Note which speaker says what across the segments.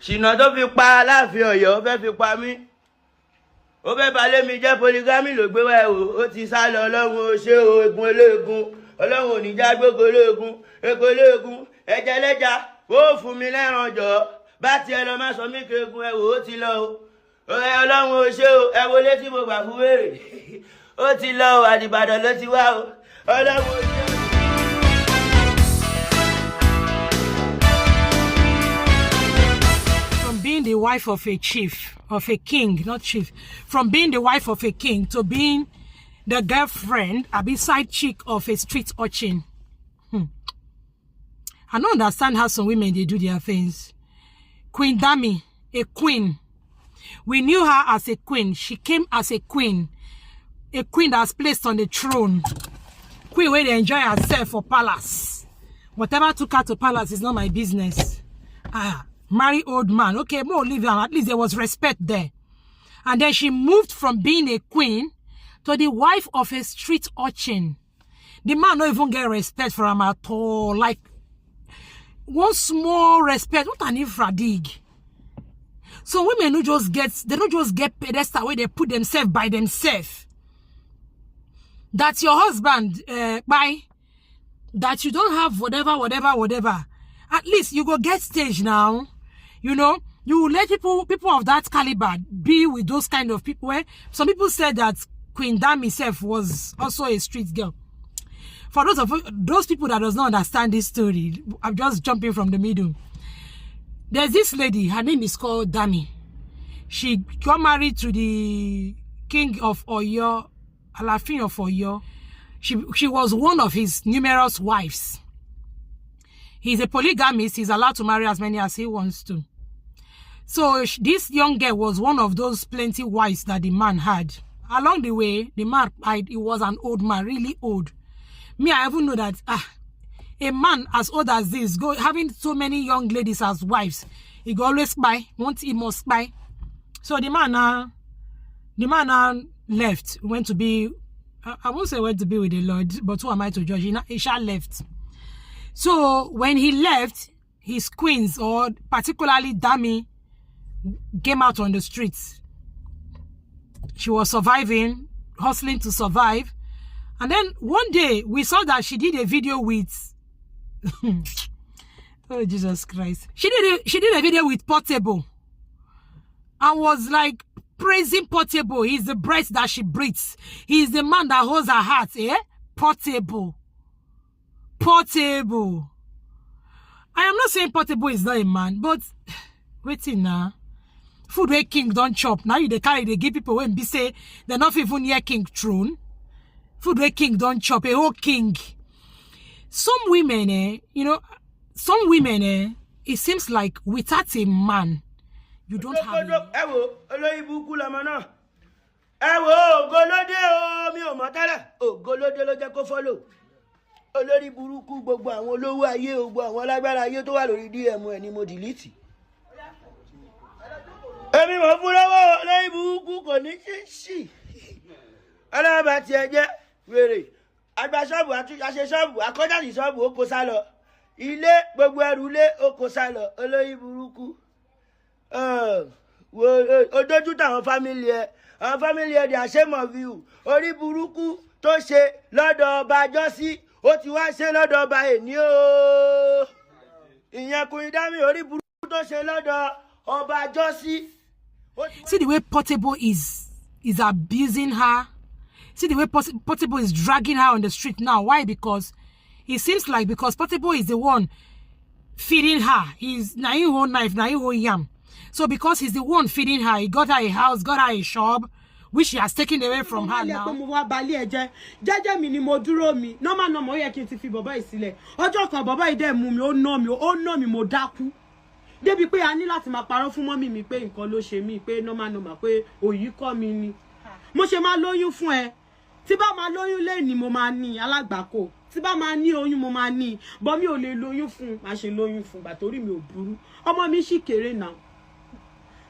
Speaker 1: ṣìnà tó fi pa Aláàfin Ọ̀yọ́ ó fẹ́ fi pa mí ó fẹ́ balẹ̀ mi jẹ́ polygamy ló gbé wá ẹ̀ wò ó ti sá lọ Ọlọ́run ó ṣe o egun olóògùn Ọlọ́run ò ní já gbogbo olóògùn ego olóògùn ẹja lẹ́ja ó fún mi lẹ́ran jọ bá tiẹ̀ lọ má sọ mí kegun ẹ̀ wò ó ti lọ o Ọlọ́run ó ṣe o ẹ wọlé tí mo gbà fún wèrè ó ti lọ o àdìbàdàn ló ti wá o Ọlọ́run ó ṣe o.
Speaker 2: Being the wife of a chief, of a king, not chief, from being the wife of a king to being the girlfriend, a side chick of a street urchin. I don't understand how some women, they do their things. Queen Dami, a queen. We knew her as a queen. She came as a queen that's placed on the throne. Queen where they enjoy herself for palace. Whatever took her to palace is not my business. Marry old man. Okay, more leave her. At least there was respect there. And then she moved from being a queen to the wife of a street urchin. The man don't even get respect for him at all. Like, one small respect. What an infradig. So women don't just get pedestal where they put themselves by themselves. That your husband, that you don't have whatever. At least you go get stage now. You know, you let people of that caliber be with those kind of people. Where some people said that Queen Dami herself was also a street girl. For those people that does not understand this story, I'm just jumping from the middle. There's this lady, her name is called Dami. She got married to the king of Oyo, Alafin of Oyo. She was one of his numerous wives. He's a polygamist. He's allowed to marry as many as he wants to. So this young girl was one of those plenty wives that the man had. Along the way, the man, he was an old man, really old. Me, I even know that a man as old as this, having so many young ladies as wives, he go always spy. Once he must spy. So the man left, went to be, I won't say went to be with the Lord, but who am I to judge? He shall left. So when he left, his queens, or particularly Dami, came out on the streets. She was surviving, hustling to survive. And then one day, we saw that she did a video with... oh, Jesus Christ. She did a video with Portable. And was like praising Portable. He's the breast that she breathes. He's the man that holds her heart. Portable. Portable. I am not saying Portable is not a man, but waiting now. Food where king don't chop. Now they carry, they give people when be say they're not even near king throne. Food where king don't chop, a whole king. Some women, it seems like without a man, you don't have
Speaker 1: olórí burúkú gbogbo àwọn olówó ayé gbogbo àwọn alágbára ayé tó wà lórí DM ẹ ni mo delete. Èmi mo fún lọ́wọ́ olórí burúkú kò ní ṣíṣì. Ọlọ́ba ti ẹ jẹ́ wèrè. Àgbà ṣọ́ọ̀bù àṣẹ ṣọ́ọ̀bù akọ́jà sí ṣọ́ọ̀bù ó kó sá lọ. Ilé gbogbo ẹrù ilé ó kó sá lọ olórí burúkú. Ó dójú táwọn family ẹ. Àwọn family ẹ dey ashamed of you. Orí burúkú tó ṣe lọ́dọ̀ ọba jọ́sí. Ó ti wá ṣe lọ́dọ̀ ọba èní o. Ìyẹn Queen Dami orí burúkú tó ṣe lọ́dọ̀ ọba jọ́sí.
Speaker 2: See the way Portable is abusing her. See the way Portable is dragging her on the street now. Why? Because it seems like because Portable is the one feeding her. He's na him own knife, na him own yam. So because he's the one feeding her, he got her a house, got her a shop, which he has taken away from her now.
Speaker 3: Jẹ́jẹ́ mi ni mo dúró mi. Normal ó yẹ kí n ti fi bàbá yìí sílẹ̀. Ọjọ́ kan bàbá yìí dẹ̀ mú mi, ó ná mi, mo dákú. Débi pé a ní láti máa parọ́ fún mọ́mì mi pé nǹkan ló ṣe mí, pé normal pé òyì kọ́ mi ni. Mo ṣe máa lóyún fún ẹ. Tí bá máa lóyún lẹ́ni mo máa ní alágbàkó. Tí bá máa ní oyún mo máa ní. Bọ́ mi ò lè lóyún fún, máa ṣe lóyún fún gbà torí mi ò burú. Ọmọ mi ṣì kéré náà.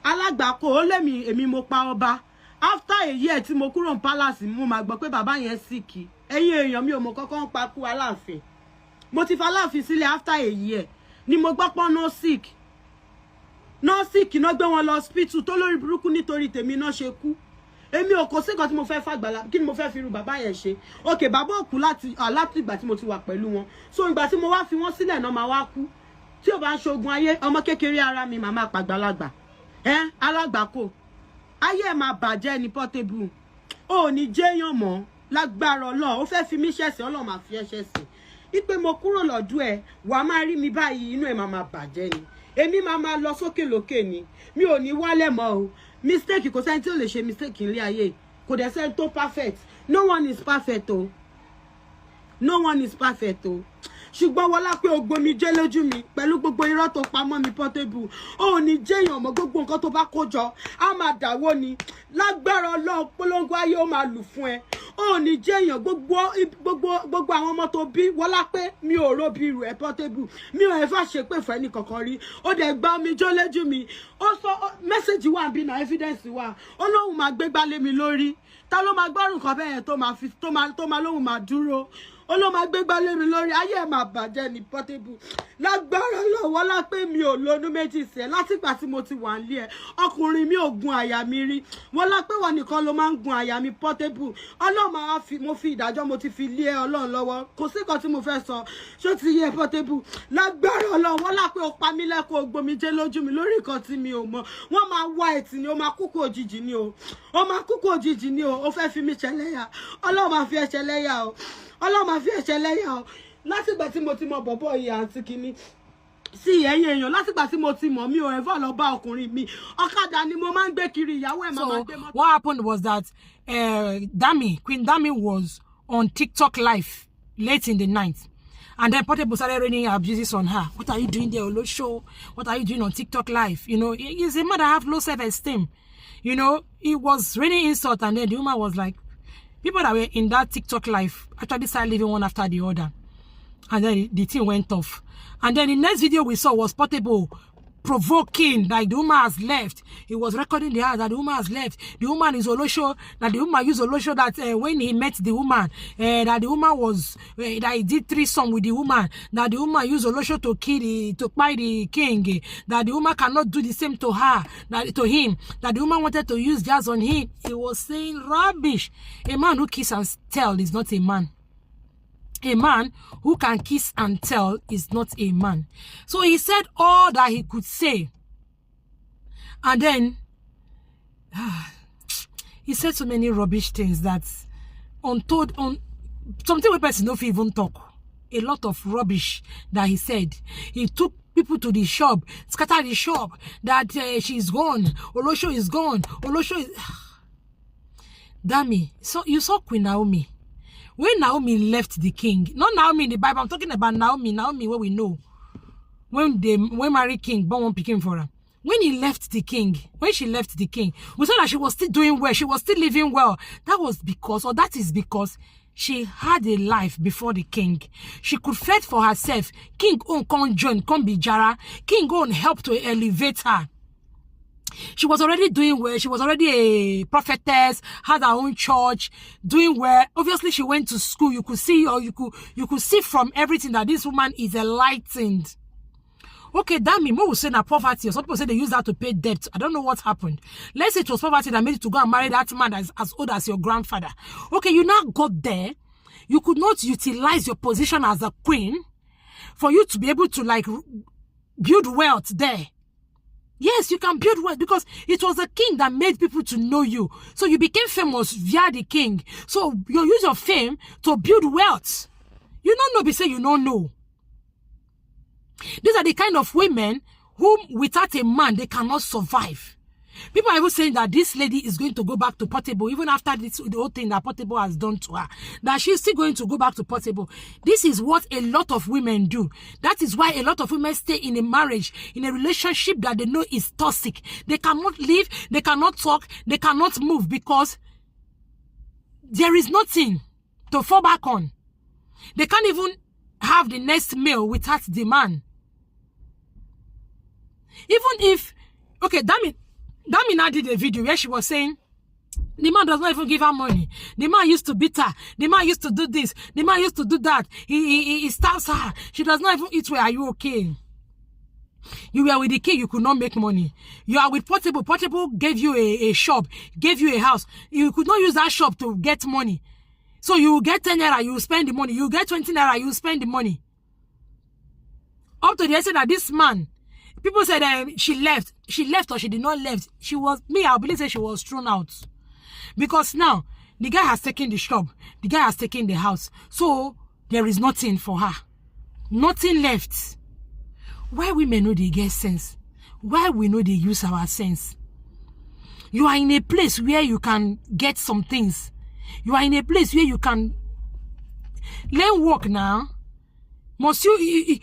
Speaker 3: Alágbàkó ó lẹ́mi èmi mo pa ọba. After a year tí mo kúrò ní palace mo máa gbọ́ pé bàbá yẹn sick. Ẹ̀yin èèyàn mi ò mọ̀ kankan pa kú Aláàfin. Mo ti fa Aláàfin sílẹ̀ after a year ni mo gbọ́ pọ́n no sick. nọ́ọ̀sì kì náà gbé wọn lọ hospital tó lórí burúkú nítorí tèmi náà ṣe kú èmi ò kò sí nǹkan tí mo fẹ́ fàgbàlá kí ni mo fẹ́ fi irú bàbá yẹn ṣe òkè bàbá òkú láti ìgbà tí mo ti wà pẹ̀lú wọn so ìgbà tí mo wá fi wọ́n sílẹ̀ náà máa wá kú tí ò bá ń ṣogun ayé ọmọ kékeré ara mi màmá pàgbàlagbà alágbàkó ayé ẹ̀ máa bàjẹ́ ní Portable ò ní jẹ́yàn mọ́ lágbára Ọlọ́run ó fẹ́ fi mí ṣẹ̀sìn Ọlọ́run máa fi ẹ́ ṣẹ̀sìn ipe mo kúrò lọ́dún ẹ̀ wà á máa rí mi báyìí inú ẹ̀ máa bàjẹ́ ni èmi máa lọ sókè lókè ni mi ò ní wálẹ̀ mọ́ o mistake kò sẹ́ni tí ò lè ṣe mistake nílé ayé kò dẹ̀ sẹ́ni tó perfect no one is perfect o no one is perfect o ṣùgbọ́n wọlá pé o gbomi jẹ́ lójú mi pẹ̀lú gbogbo irọ́ tó pamọ́ mi Portable ó ní jẹ́yàn mọ́ gbogbo nǹkan tó bá kó jọ á máa dàwó ni lágbára Ọlọ́run polongo ayé ó máa lù fún ẹ ó ní jẹ́yàn gbogbo àwọn ọmọ tó bí wọlá pé mi ò róbi irú ẹ Portable mi ò ẹ̀fà ṣe pé fẹ́ ní kankan rí ó dẹ̀ gbá omi jó lójú mi ó sọ mẹ́sẹ̀gì wà bí na evidence wà ó lóhùn máa gbégbá lé mi lórí ta ló máa gbọ́rùn kan bẹ́ẹ̀ tó máa lóhùn máa dúró ó ló máa gbégbá lé mi lórí ayé ẹ̀ máa bàjẹ́ ní Portable lágbára lọ́wọ́ lápé mi ò lónú méjì sí ẹ látìgbà tí mo ti wà nílé ẹ ọkùnrin mi ò gun àyà mi rí wọ́n lápé wọn nìkan ló máa ń gun àyà mi Portable Ọlọ́run máa mo fi ìdájọ́ mo ti fi lé ẹ Ọlọ́run lọ́wọ́ kò sí nǹkan tí mo fẹ́ sọ ṣó ti yẹ Portable lágbára Ọlọ́run wọ́n lápé o pa mí lẹ́kọ̀ọ́ gbomijé lójú mi lórí nǹkan tí mi ò mọ̀ wọ́n máa wá ẹ̀tì ni ó máa kúkú òjijì ni o ó máa kúkú òjijì ni o ó fẹ́ fi mí ṣẹlẹ́yà Ọlọ́run máa fi ẹ ṣẹlẹ́yà o Ọlọ́run máa fi ẹ̀ṣẹ̀ lẹ́yà o látìgbà tí mo ti mọ bọ̀bọ̀ yìí àǹtí kínní sí ẹ̀yìn èèyàn látìgbà tí mo ti mọ̀ mi ò ẹ̀fọ́ lọ bá ọkùnrin mi ọ̀kadà ni mo máa ń gbé kiri ìyàwó ẹ̀ máa gbé mọ́tò.
Speaker 2: What happened was that Queen Dami was on TikTok live late in the night. And then Portable started raining abuses on her. What are you doing there, Olosho? What are you doing on TikTok live? You know, he's a man that have low self-esteem. You know, it was raining insult, and then the woman was like, people that were in that TikTok live actually started leaving one after the other. And then the thing went off. And then the next video we saw was Portable provoking, like the woman has left. He was recording the house that the woman has left. The woman is Olosho, that the woman used Olosho that when he met the woman, that the woman was, that he did threesome with the woman, that the woman used Olosho to buy the king, that the woman cannot do the same to her, to him, that the woman wanted to use jazz on him. He was saying rubbish. A man who kiss and tell is not a man. A man who can kiss and tell is not a man. So he said all that he could say. And then he said so many rubbish things that something where person don't even talk. A lot of rubbish that he said. He took people to the shop, scattered the shop, that she's gone, Olosho is gone, Olosho is... Dami, so you saw Queen Naomi. When Naomi left the king, not Naomi in the Bible, I'm talking about Naomi where we know. When Mary King born one picking for her. When she left the king, we saw that she was still doing well, she was still living well. That is because she had a life before the king. She could fend for herself. King own come join, come be Jara. King own help to elevate her. She was already doing well. She was already a prophetess, had her own church, doing well. Obviously, she went to school. You could see, or you could see from everything that this woman is enlightened. Okay, Dami, more will say that poverty, or some people say they use that to pay debt. I don't know what happened. Let's say it was poverty that made you to go and marry that man that is as old as your grandfather. Okay, you now got there. You could not utilize your position as a queen for you to be able to like build wealth there. Yes, you can build wealth because it was the king that made people to know you. So you became famous via the king. So you use your fame to build wealth. You don't know, be say you don't know. These are the kind of women whom without a man, they cannot survive. People are even saying that this lady is going to go back to Portable, even after the whole thing that Portable has done to her. That she's still going to go back to Portable. This is what a lot of women do. That is why a lot of women stay in a marriage, in a relationship that they know is toxic. They cannot live, they cannot talk, they cannot move because there is nothing to fall back on. They can't even have the next meal without the man. Even if, okay, Dami now did a video where she was saying, the man does not even give her money. The man used to beat her. The man used to do this. The man used to do that. He stabs her. She does not even eat well. Are you okay? You were with the king, you could not make money. You are with Portable. Portable gave you a shop, gave you a house. You could not use that shop to get money. So you get 10 naira, you spend the money. You get 20 naira, you spend the money. Up to the extent that this man, people said she left. She left or she did not left. She was, I believe that she was thrown out. Because now, the guy has taken the shop. The guy has taken the house. So, there is nothing for her. Nothing left. Why women know they get sense? Why we know they use our sense? You are in a place where you can get some things. You are in a place where you can learn work now. Must you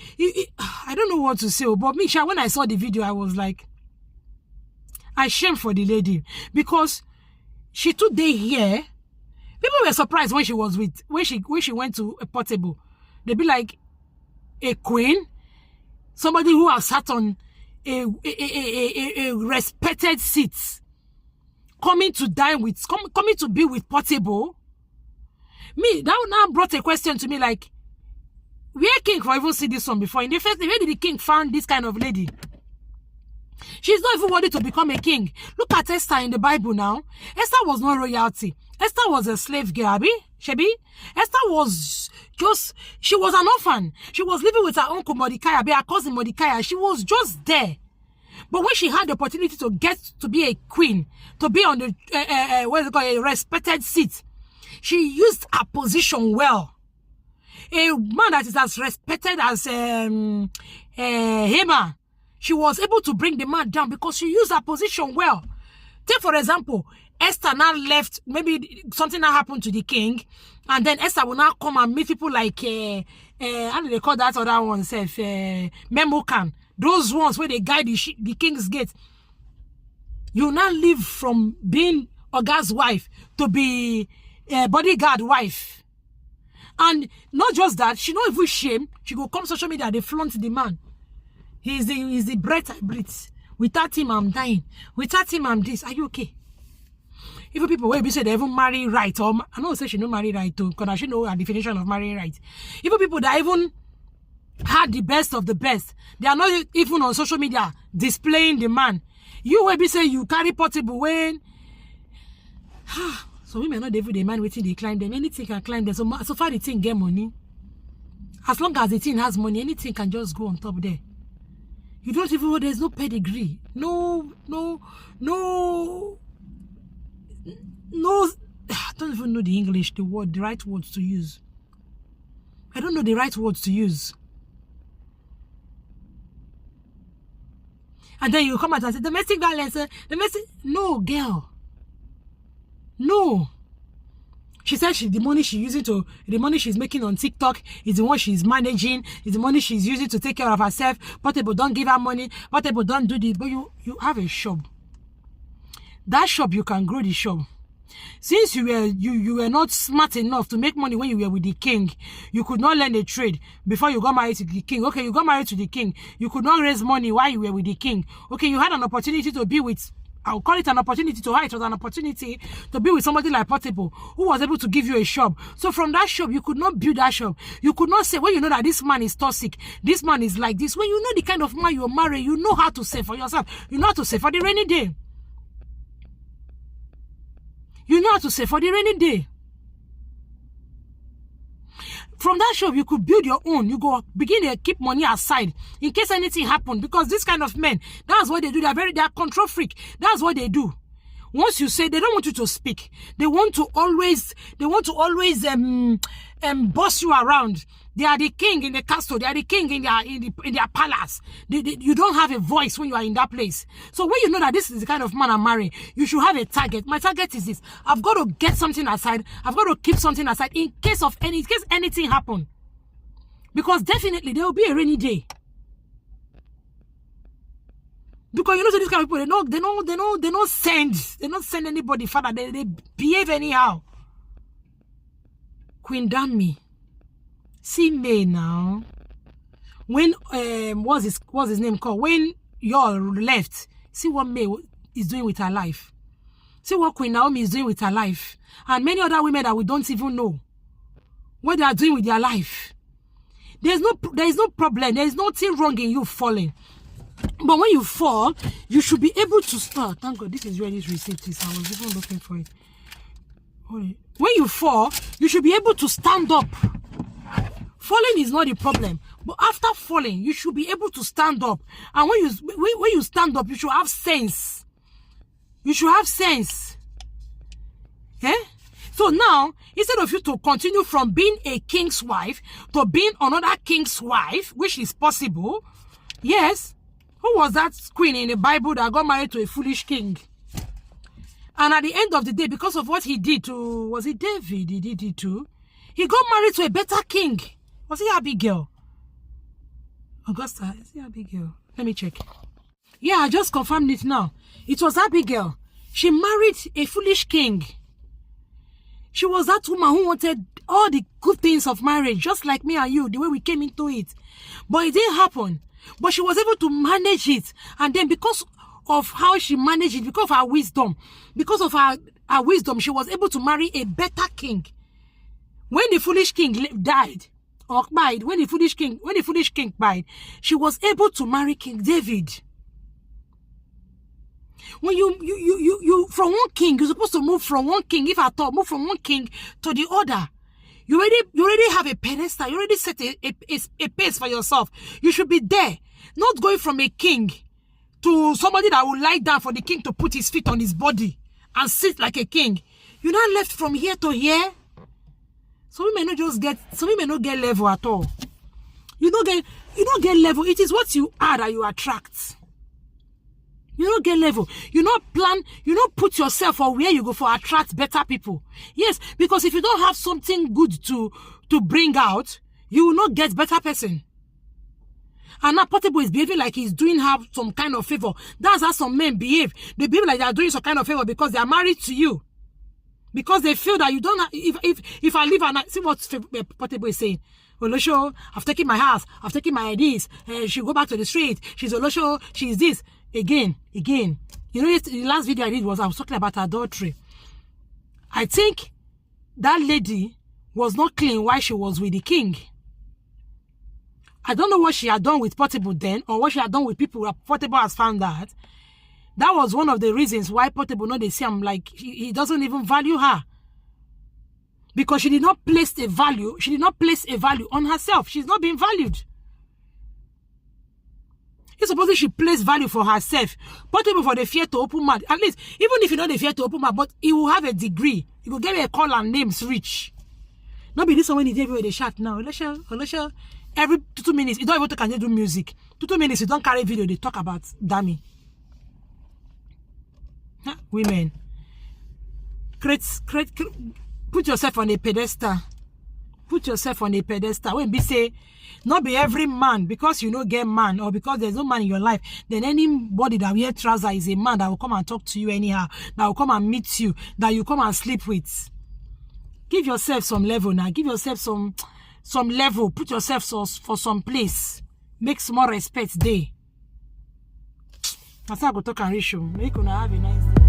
Speaker 2: I don't know what to say, but me, when I saw the video, I was like, I shame for the lady. Because she today here, people were surprised when she was with, when she went to a Portable. They'd be like, a queen, somebody who has sat on a respected seat, coming to dine with, coming to be with Portable. Me, that now brought a question to me like, where king for even see this one before? In the first, where did the king find this kind of lady? She's not even worthy to become a king. Look at Esther in the Bible now. Esther was not royalty. Esther was a slave girl, Abi? Shebi? Esther was just, she was an orphan. She was living with her uncle Mordecai, Abi, her cousin Mordecai. She was just there. But when she had the opportunity to get to be a queen, to be on the, what is it called, a respected seat, she used her position well. A man that is as respected as Haman, she was able to bring the man down because she used her position well. Take for example, Esther now left, maybe something that happened to the king, and then Esther will now come and meet people like, how do they call that other one, Memocan, those ones where they guide the king's gate. You now live from being Oga's wife to be a bodyguard wife. And not just that, she not even shame. She go come social media, they flaunt the man. He's the breath I breathe. Without him, I'm dying. Without him, I'm this. Are you okay? Even people will be say they even marry right, or I know say she don't marry right too, because she know her definition of marrying right. Even people that even had the best of the best, they are not even on social media displaying the man. You will be say you carry Portable when so women not even the man waiting they climb them. Anything can climb them. So far the thing get money. As long as the thing has money, anything can just go on top there. You don't even, there's no pedigree. No, I don't even know the English, the right words to use. I don't know the right words to use. And then you come out and say, domestic violence, no, girl. No. She said the money the money she's making on TikTok is the one she's managing, is the money she's using to take care of herself. Portable don't give her money, Portable don't do this. But you have a shop. That shop, you can grow the shop. Since you were not smart enough to make money when you were with the king, you could not learn a trade before you got married to the king. Okay, you got married to the king. You could not raise money while you were with the king. Okay, you had an opportunity to be with, I'll call it an opportunity to hire. It was an opportunity to be with somebody like Portable who was able to give you a shop. So from that shop, you could not build that shop. You could not say, when you know that this man is toxic, this man is like this. When you know the kind of man you're marrying, you know how to save for yourself. You know how to save for the rainy day. You know how to save for the rainy day. From that shop, you could build your own. You go begin to keep money aside in case anything happens. Because this kind of men, that's what they do. They are control freak. That's what they do. Once you say, they don't want you to speak. They want to always boss you around. They are the king in the castle. They are the king in their palace. You don't have a voice when you are in that place. So when you know that this is the kind of man I'm marrying, you should have a target. My target is this. I've got to get something aside. I've got to keep something aside in case anything happens. Because definitely there will be a rainy day. Because you know, so these kind of people, they don't send anybody further. They behave anyhow. Queen Dami. See May now. When what's his name called? When y'all left, see what May is doing with her life. See what Queen Naomi is doing with her life. And many other women that we don't even know what they are doing with their life. There is no problem. There is nothing wrong in you falling. But when you fall, you should be able to start. Thank God, this is where this receipt is. I was even looking for it. When you fall, you should be able to stand up. Falling is not the problem, but after falling, you should be able to stand up. And when you stand up, you should have sense. You should have sense. Eh? So now, instead of you to continue from being a king's wife to being another king's wife, which is possible, yes. Who was that queen in the Bible that got married to a foolish king? And at the end of the day, because of what he did to, was it David he did it to? He got married to a better king. Was it Abigail? Augusta, is it Abigail? Let me check. Yeah, I just confirmed it now. It was Abigail. She married a foolish king. She was that woman who wanted all the good things of marriage, just like me and you, the way we came into it. But it didn't happen. But she was able to manage it. And then because of how she managed it, because of her wisdom, she was able to marry a better king. When the foolish king died, or died, when the foolish king died, she was able to marry King David. When you from one king, you're supposed to move from one king, if at all, move from one king to the other. You already have a pedestal. You already set a pace for yourself. You should be there, not going from a king to somebody that will lie down for the king to put his feet on his body and sit like a king. You're not left from here to here. Some women not get level at all. You don't get level. It is what you are that you attract. You don't get level. You don't plan, you don't put yourself or where you go for attract better people. Yes, because if you don't have something good to bring out, you will not get better person. And now Portable is behaving like he's doing her some kind of favor. That's how some men behave. They behave like they are doing some kind of favor because they are married to you. Because they feel that you don't have, if I leave and see what Portable is saying. Olosho, I've taken my house, I've taken my ideas, she'll go back to the street, she's Olosho, she's this. Again. You know, the last video I did was I was talking about adultery. I think that lady was not clean while she was with the king. I don't know what she had done with Portable then, or what she had done with people that Portable has found out. That was one of the reasons why Portable, no, they see him like he doesn't even value her. Because she did not place a value on herself. She's not being valued. It's supposed she place value for herself. Portable for the fear to open mouth. At least, even if you know the fear to open mouth, but he will have a degree. He will get a call and names rich. Not be this one when he did with the shot now. Olosho, every 2 minutes, you don't even can do music. 2 minutes, you don't carry video, they talk about dummy. Women. Put yourself on a pedestal. Put yourself on a pedestal. When be say, not be every man, because you don't get man, or because there's no man in your life, then anybody that wear trouser is a man that will come and talk to you anyhow, that will come and meet you, that you come and sleep with. Give yourself some level now. Give yourself some level. Put yourself for some place. Make some more respect day. That's how I go talk and reach you. Make you have a nice day.